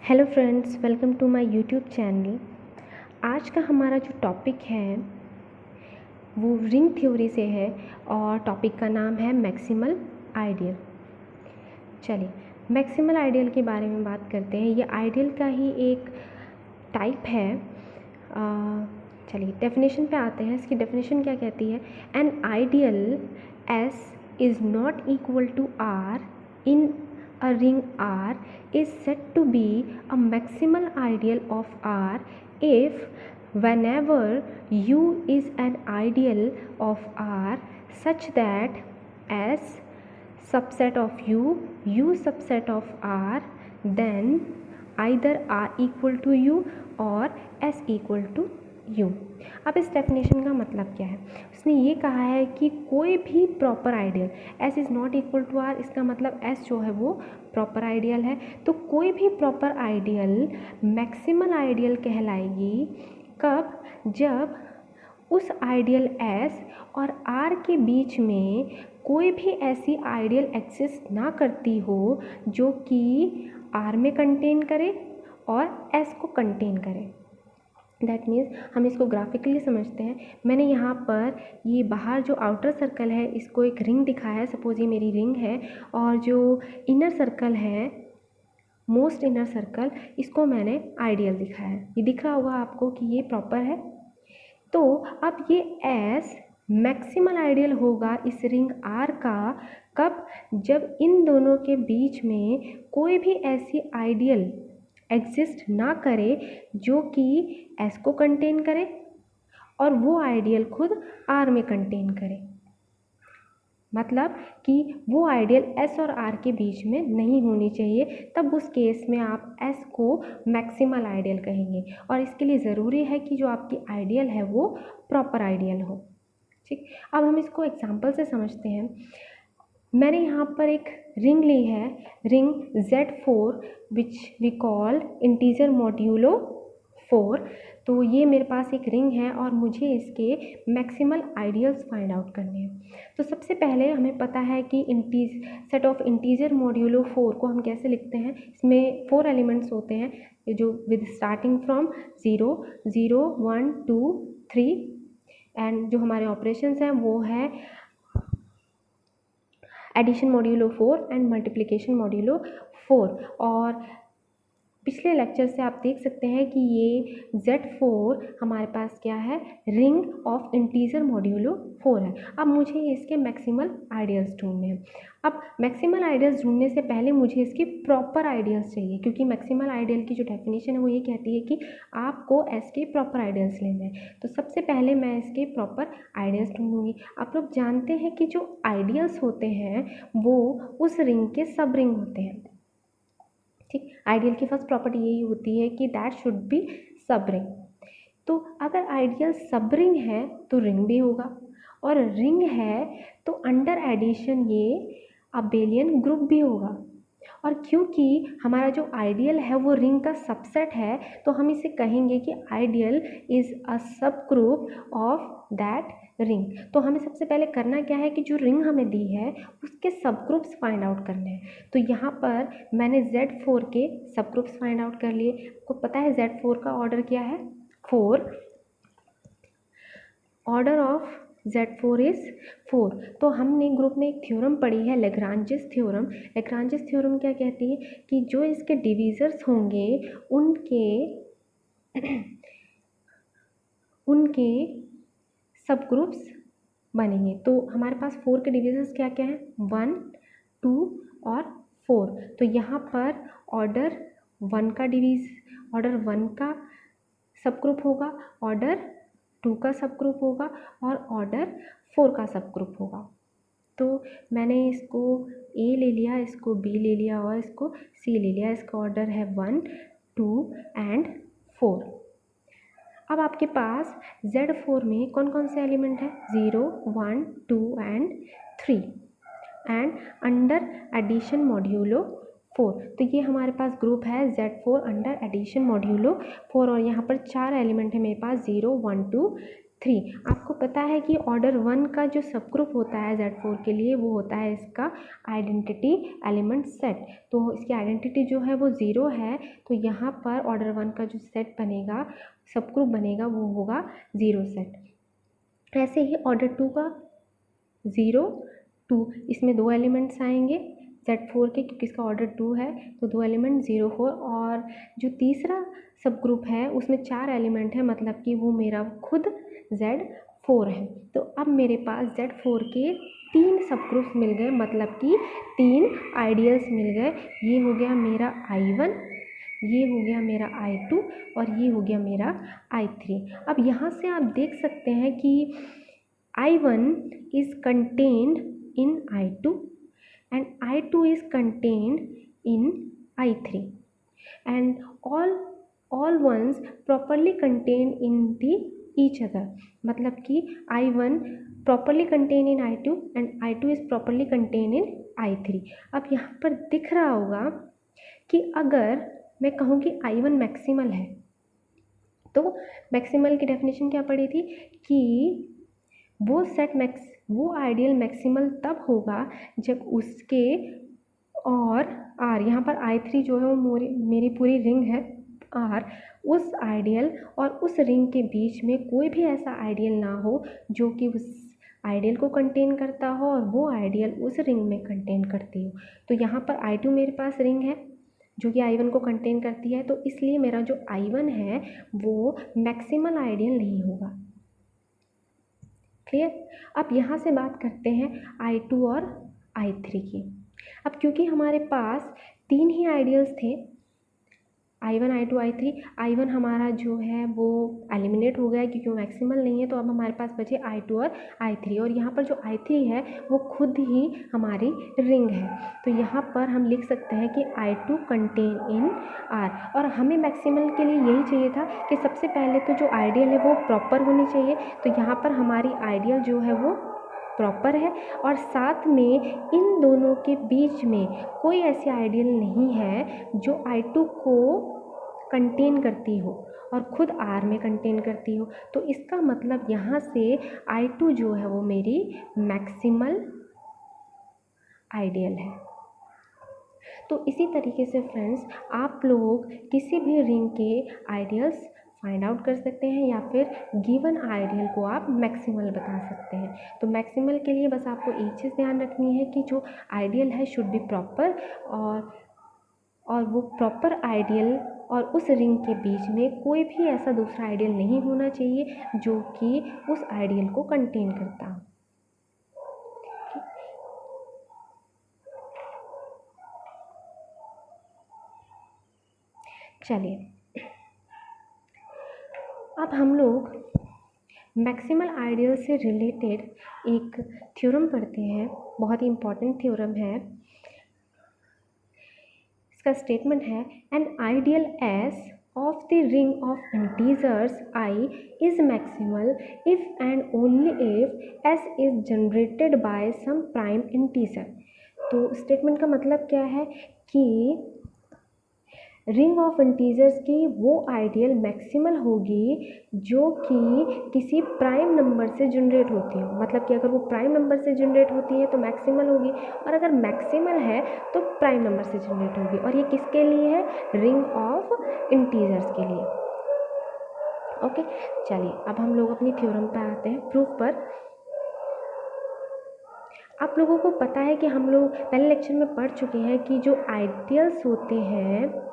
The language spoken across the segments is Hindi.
Hello friends, welcome to my YouTube channel. आज का हमारा जो टॉपिक है वो रिंग थ्योरी से है और टॉपिक का नाम है मैक्सिमल आइडियल। चलिए मैक्सिमल आइडियल के बारे में बात करते हैं। ये आइडियल का ही एक टाइप है। चलिए डेफिनेशन पे आते हैं। इसकी डेफिनेशन क्या कहती है? An ideal S is not equal to R in a ring R is said to be a maximal ideal of R if whenever U is an ideal of R such that S subset of U subset of R, then either R equal to U or S equal to U। अब इस डेफिनेशन का मतलब क्या है? उसने ये कहा है कि कोई भी proper ideal S is not equal to R, इसका मतलब S जो है वो प्रॉपर आइडियल है। तो कोई भी प्रॉपर आइडियल मैक्सिमल आइडियल कहलाएगी कब? जब उस आइडियल S और R के बीच में कोई भी ऐसी आइडियल एग्जिस्ट ना करती हो जो कि R में कंटेन करे और S को कंटेन करे। दैट मीन्स हम इसको ग्राफिकली समझते हैं। मैंने यहाँ पर ये बाहर जो आउटर सर्कल है इसको एक रिंग दिखाया है। सपोज ये मेरी रिंग है और जो इनर सर्कल है, मोस्ट इनर सर्कल, इसको मैंने आइडियल दिखाया है। ये दिख रहा होगा आपको कि ये प्रॉपर है। तो अब ये एस मैक्सिमल आइडियल होगा इस रिंग आर का कब? जब इन दोनों के बीच में कोई भी ऐसी आइडियल एग्जिस्ट ना करे जो कि S को कंटेन करे और वो आइडियल खुद R में कंटेन करे। मतलब कि वो आइडियल S और R के बीच में नहीं होनी चाहिए, तब उस केस में आप S को मैक्सिमल आइडियल कहेंगे। और इसके लिए ज़रूरी है कि जो आपकी आइडियल है वो प्रॉपर आइडियल हो। ठीक, अब हम इसको एग्जांपल से समझते हैं। मैंने यहाँ पर एक रिंग ली है, ring Z4 which we call integer modulo 4। तो ये मेरे पास एक रिंग है और मुझे इसके मैक्सिमल आइडियल्स फाइंड आउट करने हैं। तो सबसे पहले हमें पता है कि सेट ऑफ इंटीजर मॉड्यूलो 4 को हम कैसे लिखते हैं। इसमें 4 एलिमेंट्स होते हैं जो विद स्टार्टिंग फ्रॉम 0, 0, 1, 2, 3 एंड जो हमारे ऑपरेशंस हैं वो है addition modulo 4 and multiplication modulo 4। और पिछले लेक्चर से आप देख सकते हैं कि ये Z4 हमारे पास क्या है? रिंग ऑफ इंटीजर मॉड्यूलो 4 है। अब मुझे इसके मैक्सिमल आइडियल्स ढूंढने हैं। अब मैक्सिमल आइडियल्स ढूंढने से पहले मुझे इसके प्रॉपर आइडियल्स चाहिए, क्योंकि मैक्सिमल आइडियल की जो डेफिनेशन है वो ये कहती है कि आपको S के प्रॉपर आइडियल्स लेने हैं। तो सबसे पहले मैं इसके प्रॉपर आइडियल्स ढूंढूंगी। आप लोग जानते हैं कि जो आइडियल्स होते हैं वो उस रिंग के सब रिंग होते हैं। ठीक, आइडियल की फर्स्ट प्रॉपर्टी यही होती है कि दैट शुड बी सब रिंग। तो अगर आइडियल सब रिंग है तो रिंग भी होगा, और रिंग है तो अंडर एडिशन ये अबेलियन ग्रुप भी होगा। और क्योंकि हमारा जो आइडियल है वो रिंग का सबसेट है तो हम इसे कहेंगे कि आइडियल इज़ अ सब ग्रुप ऑफ दैट रिंग। तो हमें सबसे पहले करना क्या है कि जो रिंग हमें दी है उसके सब ग्रुप्स फाइंड आउट करने हैं। तो यहाँ पर मैंने Z4 के सब ग्रुप्स फाइंड आउट कर लिए। आपको पता है Z4 का ऑर्डर क्या है? 4। Order of Z4 is 4। तो हमने ग्रुप में एक थ्योरम पढ़ी है, लेग्रांजेस थ्योरम। लेग्रांजेस थ्योरम क्या कहती है कि जो इसके डिवीज़र्स होंगे उनके सब ग्रुप्स बनेंगे। तो हमारे पास 4 के डिवीजर्स क्या क्या हैं? 1, 2 और 4। तो यहाँ पर ऑर्डर 1 का सब ग्रुप होगा, ऑर्डर 2 का सब ग्रुप होगा और ऑर्डर 4 का सब ग्रुप होगा। तो मैंने इसको A ले लिया, इसको B ले लिया और इसको C ले लिया। इसका ऑर्डर है 1, 2 एंड 4। अब आपके पास Z4 में कौन कौन से एलिमेंट है? 0, 1, 2 and 3 and under addition modulo 4। तो ये हमारे पास ग्रुप है Z4 अंडर एडिशन मॉड्यूलो 4 और यहाँ पर 4 एलिमेंट है मेरे पास, 0, 1, 2, 3। आपको पता है कि ऑर्डर 1 का जो सब ग्रुप होता है Z4 के लिए वो होता है इसका आइडेंटिटी एलिमेंट सेट। तो इसकी आइडेंटिटी जो है वो 0 है, तो यहाँ पर ऑर्डर 1 का जो सेट बनेगा, सब ग्रुप बनेगा, वो होगा 0 सेट। ऐसे ही ऑर्डर 2 का 0 2, इसमें 2 एलिमेंट्स आएंगे Z4 के, क्योंकि इसका ऑर्डर 2 है, तो 2 एलिमेंट 0 4। और जो तीसरा सब ग्रुप है उसमें 4 एलिमेंट है, मतलब कि वो मेरा खुद Z4 है। तो अब मेरे पास Z4 के 3 सब ग्रुप्स मिल गए, मतलब कि 3 आइडियल्स मिल गए। ये हो गया मेरा I1, ये हो गया मेरा I2 और ये हो गया मेरा I3। अब यहाँ से आप देख सकते हैं कि I1 is contained in I2 and I2 is contained in I3 and all ones properly contained in the each other, मतलब कि I1 properly contained in I2 and I2 is properly contained in I3। अब यहाँ पर दिख रहा होगा कि अगर मैं कहूँ कि I1 मैक्सिमल है, तो मैक्सिमल की डेफिनेशन क्या पड़ी थी कि वो आइडियल मैक्सिमल तब होगा जब उसके और R, यहाँ पर I3 जो है वो मेरी पूरी रिंग है R, उस आइडियल और उस रिंग के बीच में कोई भी ऐसा आइडियल ना हो जो कि उस आइडियल को कंटेन करता हो और वो आइडियल उस रिंग में कंटेन करती हो। तो यहाँ पर I2 मेरे पास रिंग है जो कि I1 को कंटेन करती है, तो इसलिए मेरा जो I1 है वो मैक्सिमल आइडियल नहीं होगा। क्लियर। अब यहाँ से बात करते हैं I2 और I3 की। अब क्योंकि हमारे पास 3 ही आइडियल्स थे, I1 I2 I3, I1 हमारा जो है वो एलिमिनेट हो गया क्योंकि वो मैक्सिमल नहीं है, तो अब हमारे पास बचे I2 और I3। और यहाँ पर जो I3 है वो खुद ही हमारी रिंग है, तो यहाँ पर हम लिख सकते हैं कि I2 कंटेन इन R। और हमें मैक्सिमल के लिए यही चाहिए था कि सबसे पहले तो जो आइडियल है वो प्रॉपर होनी चाहिए, तो यहाँ पर हमारी आइडियल जो है वो प्रॉपर है और साथ में इन दोनों के बीच में कोई ऐसी आइडियल नहीं है जो I2 को कंटेन करती हो और खुद R में कंटेन करती हो। तो इसका मतलब यहाँ से I2 जो है वो मेरी मैक्सिमल आइडियल है। तो इसी तरीके से फ्रेंड्स आप लोग किसी भी रिंग के आइडियल्स फाइंड आउट कर सकते हैं या फिर गिवन आइडियल को आप मैक्सिमल बता सकते हैं। तो मैक्सिमल के लिए बस आपको एक चीज़ ध्यान रखनी है कि जो आइडियल है शुड बी प्रॉपर, और वो प्रॉपर आइडियल और उस रिंग के बीच में कोई भी ऐसा दूसरा आइडियल नहीं होना चाहिए जो कि उस आइडियल को कंटेन करता हो। चलिए अब हम लोग मैक्सिमल आइडियल से रिलेटेड एक थ्योरम पढ़ते हैं, बहुत ही इम्पॉर्टेंट थ्योरम है। इसका स्टेटमेंट है an ideal S of the ring of integers I is maximal if and only if S is generated by some prime integer। तो स्टेटमेंट का मतलब क्या है कि रिंग ऑफ इंटीजर्स की वो आइडियल मैक्सिमल होगी जो कि किसी प्राइम नंबर से जनरेट होती हो, मतलब कि अगर वो प्राइम नंबर से जनरेट होती है तो मैक्सिमल होगी, और अगर मैक्सिमल है तो प्राइम नंबर से जनरेट होगी। और ये किसके लिए है? रिंग ऑफ इंटीजर्स के लिए। ओके, चलिए अब हम लोग अपनी थ्योरम पे आते हैं, प्रूफ पर। आप लोगों को पता है कि हम लोग पहले लेक्चर में पढ़ चुके हैं कि जो आइडियल्स होते हैं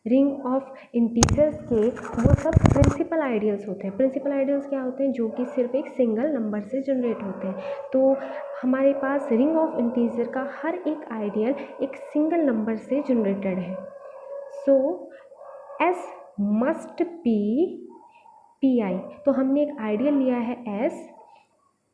रिंग ऑफ इंटीजर्स के, वो सब प्रिंसिपल आइडियल्स होते हैं। प्रिंसिपल आइडियल्स क्या होते हैं? जो कि सिर्फ एक सिंगल नंबर से जनरेट होते हैं। तो हमारे पास रिंग ऑफ इंटीजर का हर एक आइडियल एक सिंगल नंबर से जनरेटेड है। So S must be P I. तो हमने एक आइडियल लिया है एस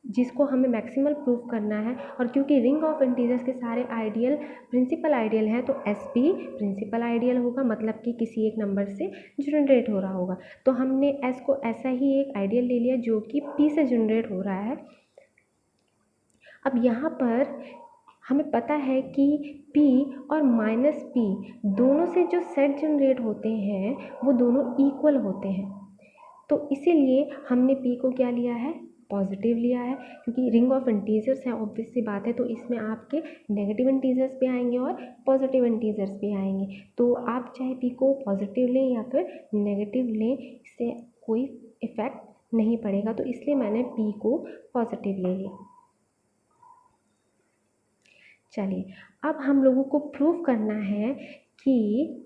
जिसको हमें मैक्सिमल प्रूफ करना है, और क्योंकि रिंग ऑफ इंटीजर्स के सारे आइडियल प्रिंसिपल आइडियल हैं तो एस भी प्रिंसिपल आइडियल होगा, मतलब कि किसी एक नंबर से जनरेट हो रहा होगा। तो हमने एस को ऐसा ही एक आइडियल ले लिया जो कि पी से जनरेट हो रहा है। अब यहाँ पर हमें पता है कि P और माइनस P दोनों से जो सेट जनरेट होते हैं वो दोनों इक्वल होते हैं। तो इसीलिए हमने p को क्या लिया है, पॉजिटिव लिया है, क्योंकि रिंग ऑफ इंटीजर्स है, ऑब्वियस सी बात है, तो इसमें आपके नेगेटिव इंटीजर्स भी आएंगे और पॉजिटिव इंटीजर्स भी आएंगे। तो आप चाहे p को पॉजिटिव लें या फिर नेगेटिव लें, इससे कोई इफ़ेक्ट नहीं पड़ेगा, तो इसलिए मैंने p को पॉजिटिव ले लिया। चलिए, अब हम लोगों को प्रूव करना है कि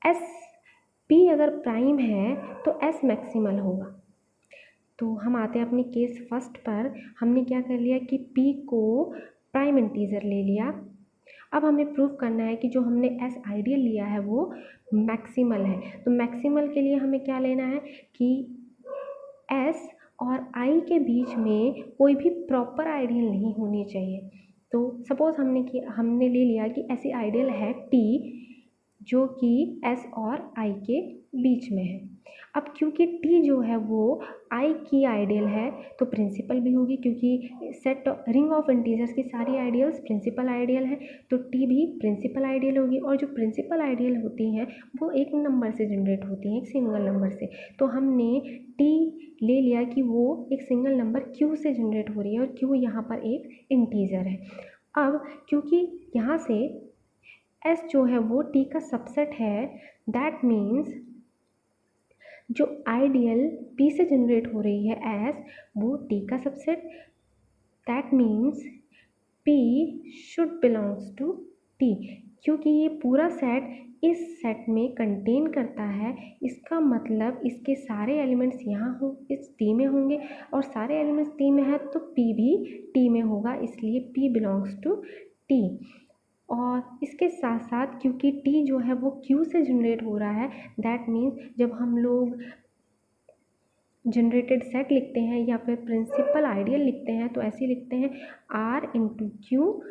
s p अगर प्राइम है तो s मैक्सिमल होगा। तो हम आते हैं अपनी केस फर्स्ट पर। हमने क्या कर लिया कि p को प्राइम इंटीजर ले लिया। अब हमें प्रूव करना है कि जो हमने s आइडियल लिया है वो मैक्सिमल है। तो मैक्सिमल के लिए हमें क्या लेना है कि s और i के बीच में कोई भी प्रॉपर आइडियल नहीं होनी चाहिए। तो सपोज़ हमने ले लिया कि ऐसी आइडियल है t जो कि s और i के बीच में है। अब क्योंकि t जो है वो i की आइडियल है तो प्रिंसिपल भी होगी, क्योंकि सेट रिंग ऑफ इंटीजर्स की सारी आइडियल्स प्रिंसिपल आइडियल है, तो t भी प्रिंसिपल आइडियल होगी। और जो प्रिंसिपल आइडियल होती हैं वो एक नंबर से जनरेट होती हैं, एक सिंगल नंबर से। तो हमने t ले लिया कि वो एक सिंगल नंबर q से जनरेट हो रही है और q यहाँ पर एक इंटीजर है। अब क्योंकि यहाँ से s जो है वो t का सबसेट है, दैट मीन्स जो आइडियल p से जनरेट हो रही है s, वो t का subset, that means p should belongs to t। क्योंकि ये पूरा सेट इस सेट में कंटेन करता है, इसका मतलब इसके सारे एलिमेंट्स यहाँ हो इस t में होंगे और सारे एलिमेंट्स t में है तो p भी t में होगा, इसलिए p बिलोंग्स टू t। और इसके साथ साथ क्योंकि t जो है वो q से जनरेट हो रहा है, दैट मीन्स जब हम लोग जनरेटेड सेट लिखते हैं या फिर प्रिंसिपल आइडियल लिखते हैं तो ऐसे लिखते हैं r into q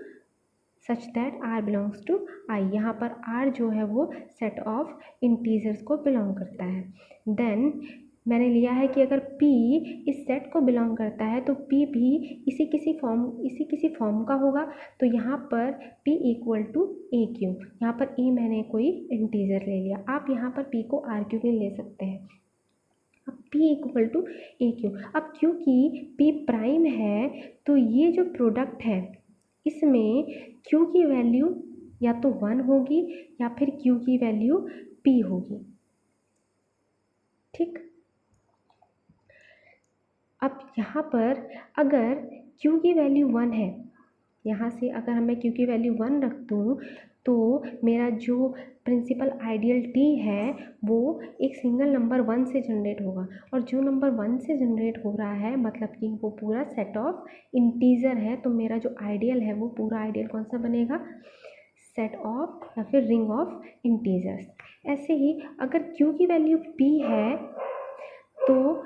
such that r belongs to i। यहाँ पर r जो है वो सेट ऑफ इंटीजर्स को बिलोंग करता है। देन मैंने लिया है कि अगर p इस सेट को बिलोंग करता है तो p भी इसी किसी फॉर्म का होगा। तो यहाँ पर p equal to a q, यहाँ पर a मैंने कोई इंटीजर ले लिया, आप यहाँ पर p को आर क्यू भी ले सकते हैं। अब p equal to a q, अब क्योंकि p प्राइम है तो ये जो प्रोडक्ट है इसमें q की वैल्यू या तो 1 होगी या फिर q की वैल्यू p होगी, ठीक। अब यहाँ पर अगर q की वैल्यू 1 है, यहाँ से अगर मैं q की वैल्यू 1 रख दूँ तो मेरा जो प्रिंसिपल आइडियल t है वो एक सिंगल नंबर 1 से जनरेट होगा, और जो नंबर 1 से जनरेट हो रहा है मतलब कि वो पूरा सेट ऑफ इंटीजर है, तो मेरा जो आइडियल है वो पूरा आइडियल कौन सा बनेगा, सेट ऑफ या फिर रिंग ऑफ इंटीजर्स। ऐसे ही अगर q की वैल्यू p है तो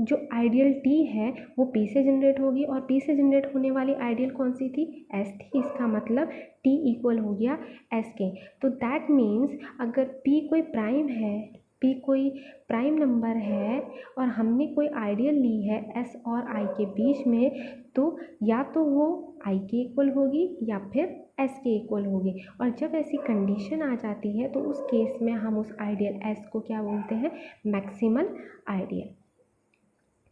जो आइडियल t है वो p से जनरेट होगी, और p से जनरेट होने वाली आइडियल कौन सी थी, s थी। इसका मतलब t इक्वल हो गया s के। तो दैट मीन्स अगर p कोई प्राइम है, p कोई प्राइम नंबर है और हमने कोई आइडियल ली है s और i के बीच में, तो या तो वो i के इक्वल होगी या फिर s के इक्वल होगी। और जब ऐसी कंडीशन आ जाती है तो उस केस में हम उस आइडियल s को क्या बोलते हैं, मैक्सिमल आइडियल।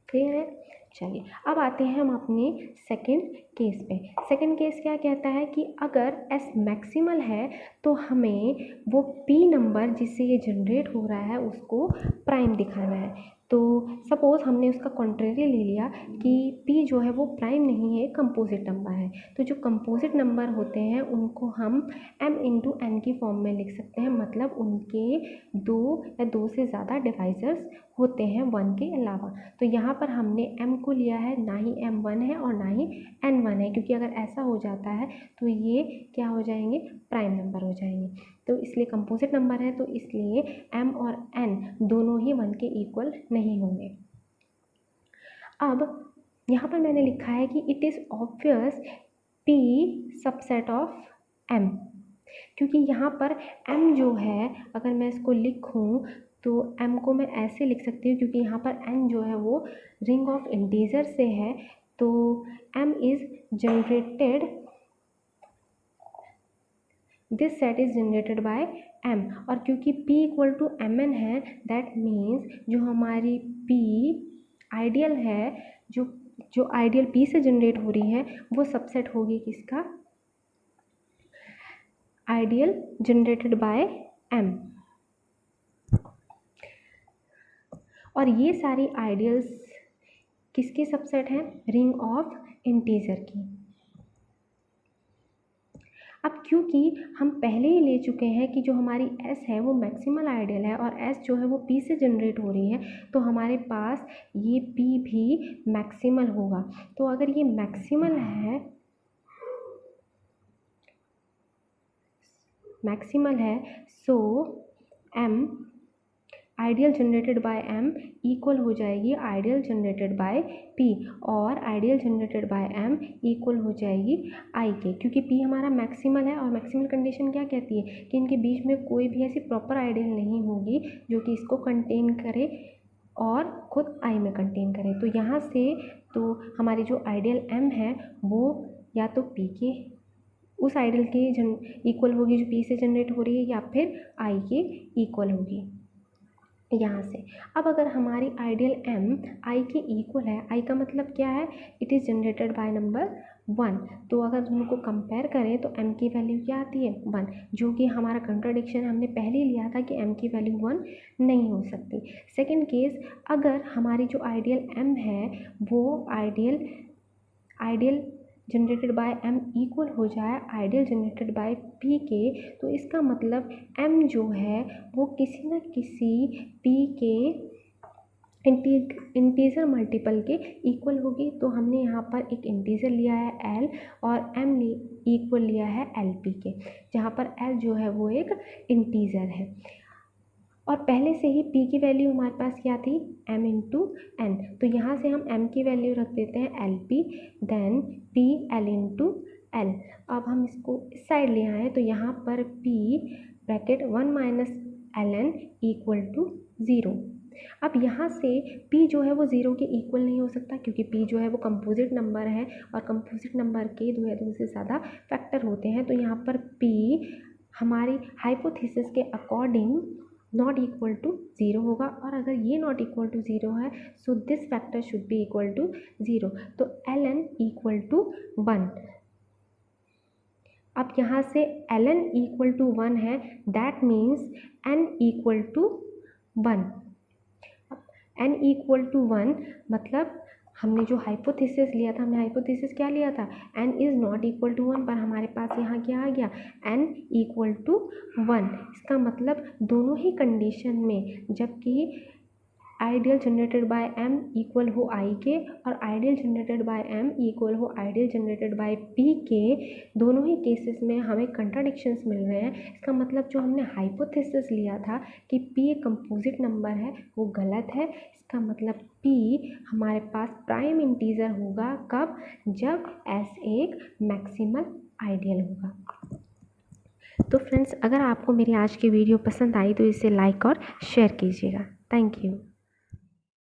क्लियर है। चलिए अब आते हैं हम अपने सेकंड केस पे। सेकंड केस क्या कहता है कि अगर s मैक्सिमल है तो हमें वो p नंबर जिससे ये जनरेट हो रहा है उसको प्राइम दिखाना है। तो सपोज़ हमने उसका कॉन्ट्रेरी ले लिया कि p जो है वो प्राइम नहीं है, कंपोजिट नंबर है। तो जो कंपोजिट नंबर होते हैं उनको हम m इंटू n की फॉर्म में लिख सकते हैं, मतलब उनके 2 या 2 से ज़्यादा डिवाइजर्स होते हैं 1 के अलावा। तो यहाँ पर हमने m को लिया है, ना ही m1 है और ना ही n1 है, क्योंकि अगर ऐसा हो जाता है तो ये क्या हो जाएंगे, प्राइम नंबर हो जाएंगे। तो इसलिए कंपोजिट नंबर है तो इसलिए m और n दोनों ही 1 के इक्वल नहीं होंगे। अब यहाँ पर मैंने लिखा है कि it is obvious p subset of m, क्योंकि यहाँ पर m जो है अगर मैं इसको लिखूँ तो m को मैं ऐसे लिख सकती हूँ, क्योंकि यहाँ पर n जो है वो रिंग ऑफ इंटीजर से है, तो m is generated this set is generated by m, और क्योंकि p इक्वल टू mn है, दैट मीन्स जो हमारी p आइडियल है, जो आइडियल p से जनरेट हो रही है वो सबसेट होगी किसका, आइडियल जनरेटेड बाय m। और ये सारी आइडियल्स किसके सबसेट हैं, रिंग ऑफ इंटीजर की। अब क्योंकि हम पहले ही ले चुके हैं कि जो हमारी S है वो मैक्सिमल आइडियल है और S जो है वो P से जनरेट हो रही है, तो हमारे पास ये P भी मैक्सिमल होगा। तो अगर ये मैक्सिमल है सो M ideal generated by m equal हो जाएगी आइडियल जनरेटेड बाय p, और ideal generated by m equal हो जाएगी i के, क्योंकि p हमारा मैक्सिमल है। और मैक्सिमल कंडीशन क्या कहती है कि इनके बीच में कोई भी ऐसी प्रॉपर आइडियल नहीं होगी जो कि इसको कंटेन करे और खुद i में कंटेन करे। तो यहाँ से तो हमारी जो आइडियल m है वो या तो p के उस आइडियल के इक्वल होगी जो p से जनरेट हो रही है, या फिर i के इक्वल होगी यहाँ से। अब अगर हमारी आइडियल m i के इक्वल है, i का मतलब क्या है, it is generated by number 1, तो अगर उनको कंपेयर करें तो m की वैल्यू क्या आती है 1, जो कि हमारा कंट्राडिक्शन हमने पहले ही लिया था कि m की वैल्यू 1 नहीं हो सकती। सेकंड केस, अगर हमारी जो आइडियल m है वो ideal generated by m equal हो जाए आइडियल जनरेटेड बाय p के, तो इसका मतलब m जो है वो किसी न किसी p के इंटीजर मल्टीपल के इक्वल होगी। तो हमने यहाँ पर एक इंटीजर लिया है l और m ने इक्वल लिया है lp के, जहाँ पर l जो है वो एक इंटीजर है। और पहले से ही p की वैल्यू हमारे पास क्या थी m इंटू n, तो यहाँ से हम m की वैल्यू रख देते हैं lp, then p l into l। अब हम इसको इस साइड ले आए तो यहाँ पर p bracket 1 minus ln equal to 0। अब यहाँ से p जो है वो 0 के इक्वल नहीं हो सकता, क्योंकि p जो है वो कंपोजिट नंबर है और कंपोजिट नंबर के 2 या 2 से ज़्यादा फैक्टर होते हैं। तो यहाँ पर p हमारी हाइपोथेसिस के अकॉर्डिंग नॉट इक्वल टू 0 होगा, और अगर ये नॉट इक्वल टू 0 है so this factor should be equal to 0, तो ln इक्वल टू 1। अब यहाँ से ln इक्वल टू 1 है, that means n equal to 1। n equal to 1 मतलब हमने जो हाइपोथेसिस लिया था, हमने हाइपोथेसिस क्या लिया था, n is not equal to 1, पर हमारे पास यहाँ क्या आ गया n इक्वल टू 1। इसका मतलब दोनों ही कंडीशन में, जबकि ideal generated by m equal हो i के और ideal generated by m equal हो आइडियल जनरेटेड बाय p के, दोनों ही केसेस में हमें कंट्राडिक्शंस मिल रहे हैं। इसका मतलब जो हमने हाइपोथेसिस लिया था कि p एक कंपोजिट नंबर है वो गलत है। इसका मतलब p हमारे पास प्राइम इंटीजर होगा कब, जब s एक मैक्सिमल आइडियल होगा। तो फ्रेंड्स, अगर आपको मेरी आज की वीडियो पसंद आई तो इसे लाइक और शेयर कीजिएगा। Thank you.